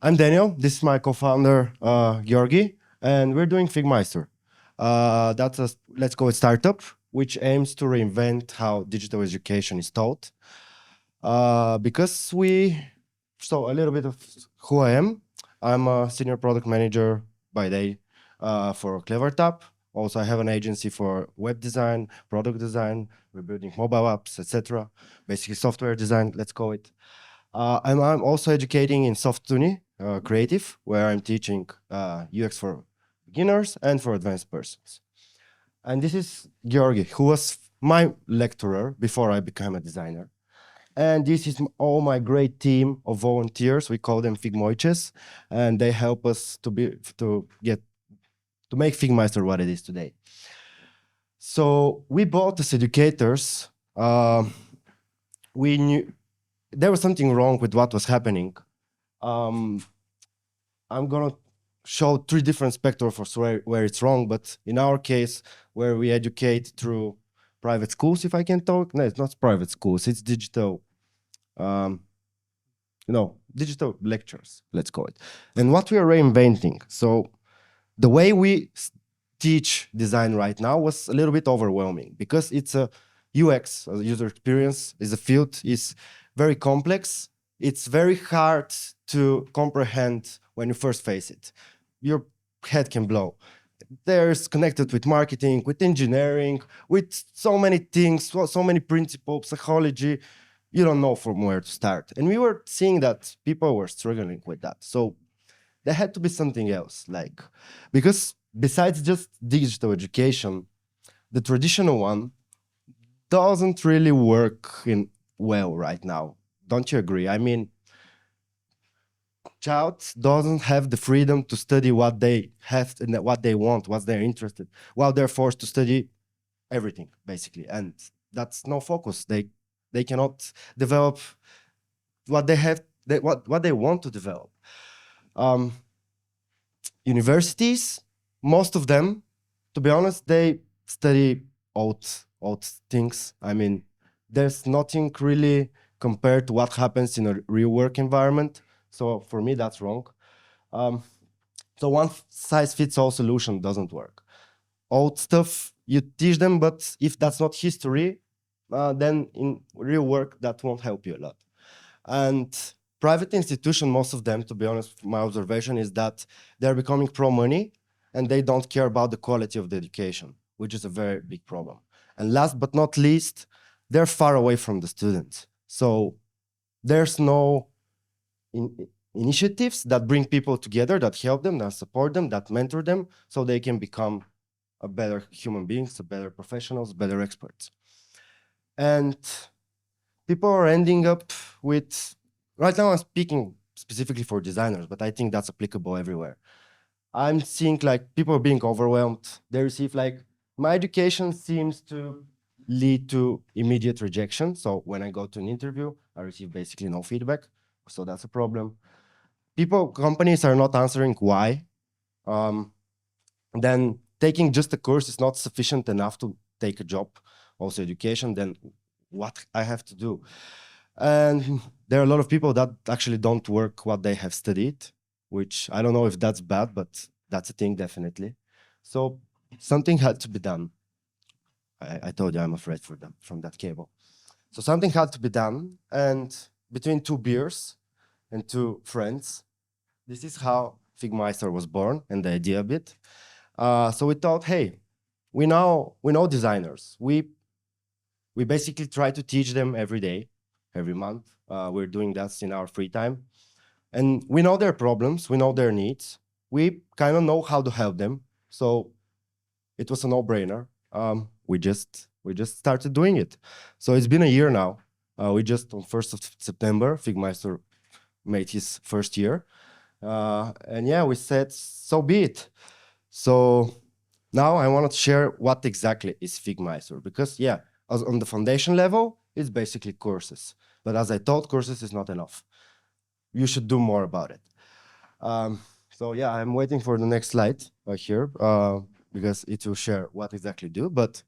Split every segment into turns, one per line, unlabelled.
I'm Daniel. This is my co-founder, Georgi, and we're doing Figmeister. That's a let's go startup which aims to reinvent how digital education is taught. Because so a little bit of who I am. I'm a senior product manager by day for CleverTap. Also, I have an agency for web design, product design. We're building mobile apps, etc. Basically, software design. Let's call it. I'm also educating in Softuni Creative, where I'm teaching UX for beginners and for advanced persons. And this is Georgi, who was my lecturer before I became a designer. And this is all my great team of volunteers. We call them Figmoiches, and they help us to make Figmeister what it is today. So we both as educators, we knew there was something wrong with what was happening. um, I'm gonna show three different spectrum for where it's wrong, but in our case, where we educate through private schools, if I can talk, no, it's not private schools, it's digital, um, digital lectures, let's call it. And what we are reinventing. So the way we teach design right now was a little bit overwhelming because it's a UX, a user experience, is a field, is very complex. It's very hard to comprehend when you first face it. Your head can blow. There's connected with marketing, with engineering, with so many things, so many principles, psychology. You don't know from where to start. And we were seeing that people were struggling with that. So there had to be something else, because besides just digital education, the traditional one doesn't really work in well right now. Don't you agree? I mean, child doesn't have the freedom to study what they have and what they want, what they're interested, while they're forced to study everything basically, and that's no focus. They cannot develop what they have, what they want to develop. Um, Universities, most of them, to be honest, they study old things. I mean, there's nothing really compared to what happens in a real work environment. So for me, that's wrong. Um, so one size fits all solution doesn't work. Old stuff you teach them, but if that's not history, then in real work that won't help you a lot. And private institution, most of them, to be honest, my observation is that they're becoming pro money and they don't care about the quality of the education, which is a very big problem. And last but not least, they're far away from the students. So there's no initiatives that bring people together, that help them, that support them, that mentor them, so they can become a better human beings, a better professionals, better experts. And people are ending up with, right now I'm speaking specifically for designers, but I think that's applicable everywhere. I'm seeing people being overwhelmed. They receive my education seems to lead to immediate rejection. So when I go to an interview, I receive basically no feedback. So that's a problem. Companies are not answering why. Then taking just a course is not sufficient enough to take a job. Also education, then what I have to do. And there are a lot of people that actually don't work what they have studied, which I don't know if that's bad, but that's a thing definitely. So something had to be done. I told you I'm afraid from that cable. So something had to be done, and between two beers and two friends, this is how Figmeister was born and the idea of it. So we thought, hey, we know designers. We basically try to teach them every day, every month. We're doing that in our free time. And we know their problems, we know their needs. We kind of know how to help them. So it was a no-brainer. We just started doing it. So it's been a year now. We just on 1st of September, Figmeister made his first year. And yeah, we said, so be it. So now I want to share what exactly is Figmeister, because yeah, on the foundation level, it's basically courses. But as I thought, courses is not enough. You should do more about it. So yeah, I'm waiting for the next slide here because it will share what exactly do. But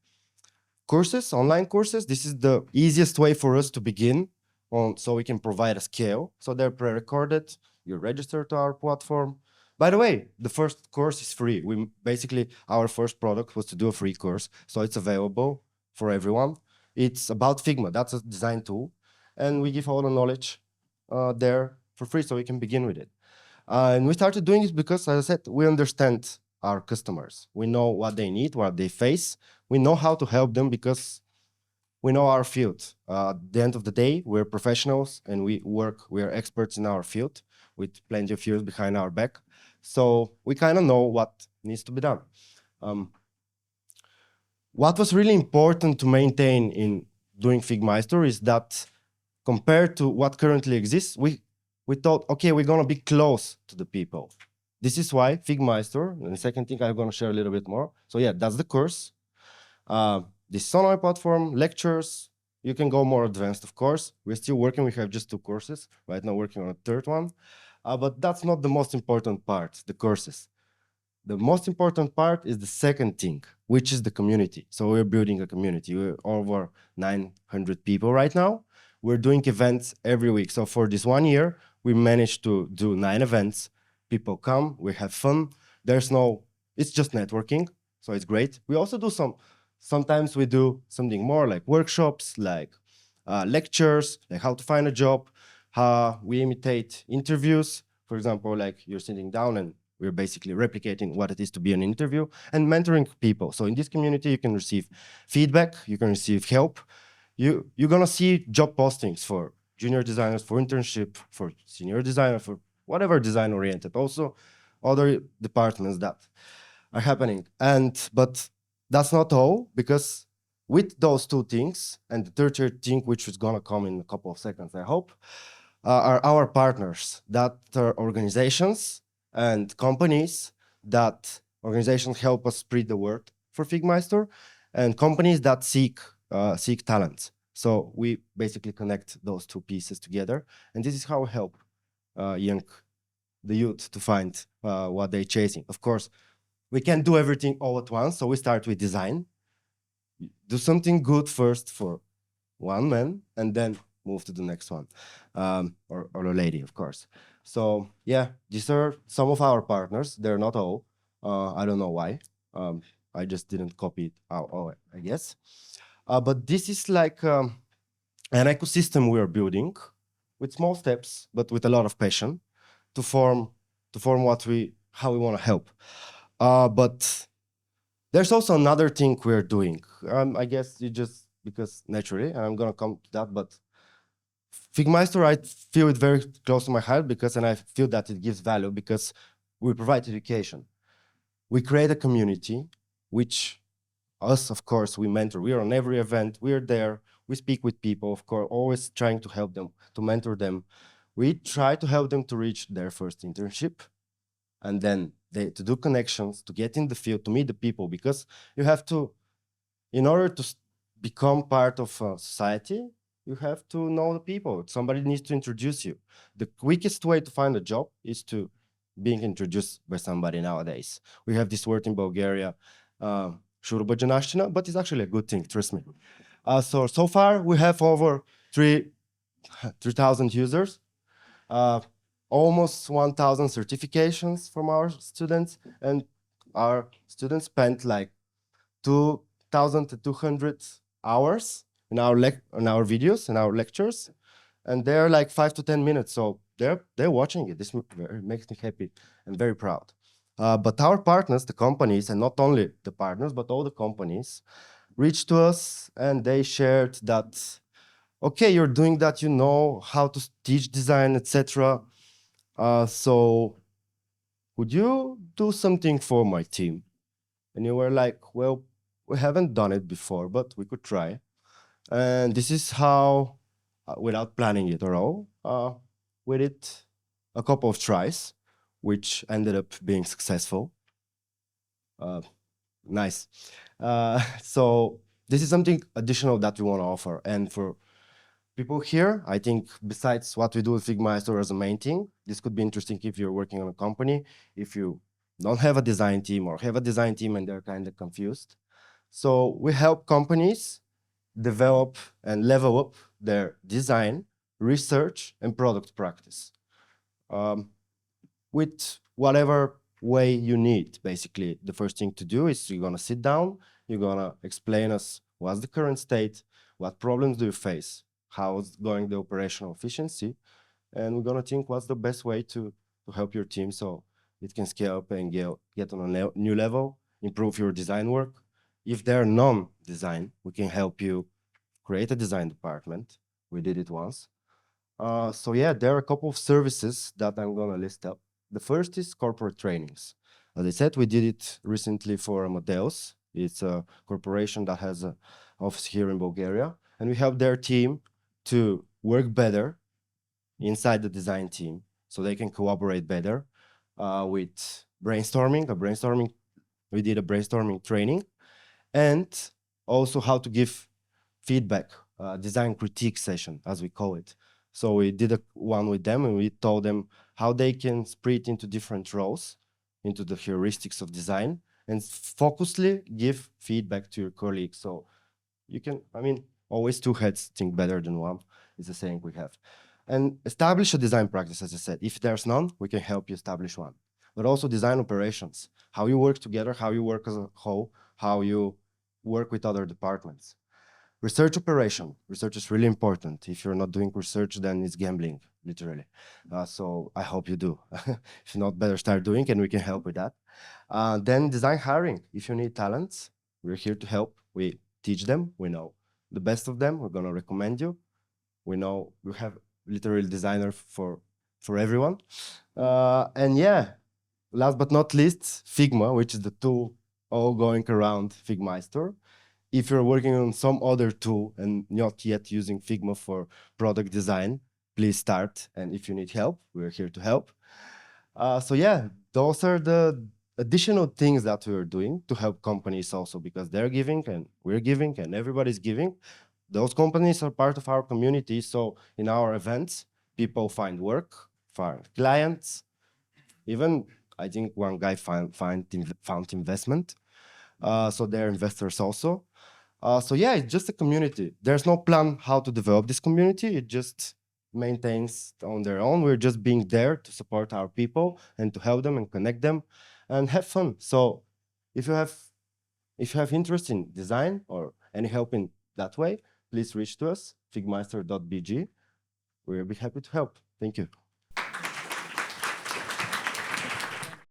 courses, online courses, this is the easiest way for us to begin on, so we can provide a scale. So they're pre-recorded. You register to our platform. By the way, the first course is free. We basically, our first product was to do a free course, so it's available for everyone. It's about Figma. That's a design tool, and we give all the knowledge there for free, so we can begin with it. And we started doing it because, as I said, we understand our customers. We know what they need, what they face. We know how to help them because we know our field. At the end of the day, we're professionals and we are experts in our field with plenty of years behind our back. So we kind of know what needs to be done. Um, what was really important to maintain in doing Figmeister is that compared to what currently exists, we thought, okay, we're gonna be close to the people. This is why Figmeister, and the second thing I'm gonna share a little bit more. So yeah, that's the course. This is on our platform, lectures. You can go more advanced, of course. We're still working, we have just 2 courses. Right now working on a third one. But that's not the most important part, the courses. The most important part is the second thing, which is the community. So we're building a community. We're over 900 people right now. We're doing events every week. So for this 1 year, we managed to do 9 events. People come, we have fun. It's just networking, so it's great. We also do sometimes we do something more like workshops, like lectures, like how to find a job, how we imitate interviews. For example, like you're sitting down and we're basically replicating what it is to be an interview and mentoring people. So in this community, you can receive feedback, you can receive help. You're gonna see job postings for junior designers, for internship, for senior designer, for whatever design oriented. Also, other departments that are happening. But that's not all, because with those 2 things and the third thing, which is gonna come in a couple of seconds, I hope, are our partners, that are organizations and companies. That organizations help us spread the word for Figmeister, and companies that seek talent. So we basically connect those 2 pieces together, and this is how we help the youth to find what they're chasing. Of course, we can't do everything all at once, so we start with design. Do something good first for one man, and then move to the next one, or a lady, of course. So yeah, these are some of our partners. They're not all. I don't know why. I just didn't copy it all, I guess. But this is like an ecosystem we are building with small steps, but with a lot of passion to form how we want to help. But there's also another thing we're doing. I guess you just, because naturally, and I'm gonna come to that, but Figmeister, I feel it very close to my heart and I feel that it gives value because we provide education. We create a community, which us, of course, we mentor. We are on every event, we are there, we speak with people, of course, always trying to help them, to mentor them. We try to help them to reach their first internship, and then to do connections, to get in the field, to meet the people, because you have to, in order to become part of society, you have to know the people. Somebody needs to introduce you. The quickest way to find a job is to being introduced by somebody nowadays. We have this word in Bulgaria, "Shurbajanashtina," but it's actually a good thing, trust me. So far, we have over 3,000 users, almost 1,000 certifications from our students, and our students spent like 2,200 hours in our videos and our lectures, and they're like 5 to 10 minutes, so they're watching it. This makes me happy and very proud. But our partners, the companies, and not only the partners, but all the companies, reached to us and they shared that, okay, you're doing that, you know how to teach design, etc. So would you do something for my team? And you were like, well, we haven't done it before, but we could try. And this is how, without planning it at all, we did a couple of tries, which ended up being successful. Nice. So this is something additional that we want to offer. And for people here, I think besides what we do with Figmeister as a main thing, this could be interesting if you're working on a company, if you don't have a design team or have a design team and they're kind of confused. So we help companies develop and level up their design, research, and product practice. with whatever way you need. Basically, the first thing to do is you're gonna sit down, you're gonna explain us what's the current state, what problems do you face, how's going the operational efficiency, and we're gonna think what's the best way to help your team so it can scale up and get on a new level, improve your design work. If they're non-design, we can help you create a design department. We did it once. So yeah, there are a couple of services that I'm gonna list up. The first is corporate trainings. As I said, we did it recently for Amadeus. It's a corporation that has an office here in Bulgaria, and we help their team to work better inside the design team so they can cooperate better with brainstorming. We did a brainstorming training, and also how to give feedback, design critique session, as we call it. So we did one with them, and we told them how they can split into different roles, into the heuristics of design, and focusedly give feedback to your colleagues. So you can, I mean, always two heads think better than one, is the saying we have. And establish a design practice, as I said. If there's none, we can help you establish one. But also design operations, how you work together, how you work as a whole, how you work with other departments. Research operation. Research is really important. If you're not doing research, then it's gambling, literally. So I hope you do. If not, better start doing, and we can help with that. Then design hiring. If you need talents, we're here to help. We teach them. We know the best of them. We're gonna recommend you. We know we have literally designer for everyone. And yeah, last but not least, Figma, which is the tool all going around Figmeister. If you're working on some other tool and not yet using Figma for product design, please start. And if you need help, we're here to help. So yeah, those are the additional things that we're doing to help companies also, because they're giving and we're giving and everybody's giving. Those companies are part of our community. So in our events, people find work, find clients. Even I think one guy found investment. So they're investors also. So yeah, it's just a community. There's no plan how to develop this community. It just maintains on their own. We're just being there to support our people and to help them and connect them and have fun. So if you have interest in design or any help in that way, please reach to us, figmeister.bg. We'll be happy to help. Thank you.